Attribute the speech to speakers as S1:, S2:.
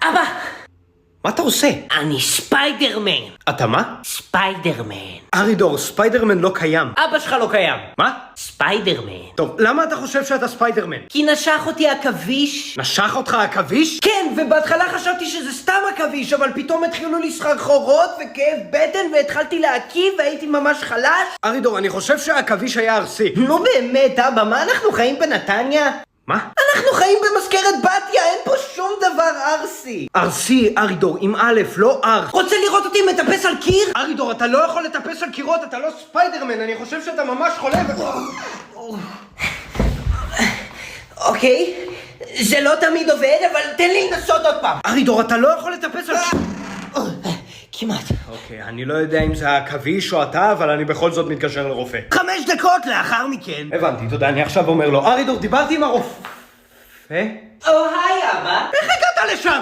S1: אבא!
S2: מה אתה עושה?
S1: אני ספיידרמן.
S2: אתה מה?
S1: ספיידרמן.
S2: ארידור, ספיידרמן לא קיים.
S1: אבא שלך לא קיים.
S2: מה?
S1: ספיידרמן.
S2: טוב, למה אתה חושב שאתה ספיידרמן?
S1: כי נשך אותי עכביש.
S2: נשך אותך עכביש?
S1: כן, ובהתחלה חשבתי שזה סתם עכביש, אבל פתאום התחילו לי סחרחורות וכאב בטן והתחלתי להקיא והייתי ממש חלש.
S2: ארידור, אני חושב שהעכביש היה ארסי.
S1: נו באמת, אבא, מה אנחנו חיים בנתניה?
S2: מה?
S1: אנחנו חיים במזכרת בתיה, אין פה שום דבר ארסי.
S2: ארסי, ארידור, עם א', לא אר.
S1: רוצה לראות אותי מטפס על קיר?
S2: ארידור, אתה לא יכול לטפס על קירות, אתה לא ספיידרמן, אני חושב שאתה ממש חולה
S1: אוקיי, זה לא תמיד עובד, אבל תן לי לנסות עוד פעם.
S2: ארידור, אתה לא יכול לטפס על
S1: כמעט.
S2: אוקיי, אני לא יודע אם זה העכביש או אתה, אבל אני בכל זאת מתקשר לרופא.
S1: 5 דקות לאחר מכן.
S2: הבנתי, תודה, אני עכשיו אומר לו, ארידור, דיברתי עם הרופא.
S1: היי אבא.
S2: איך הגעת לשם?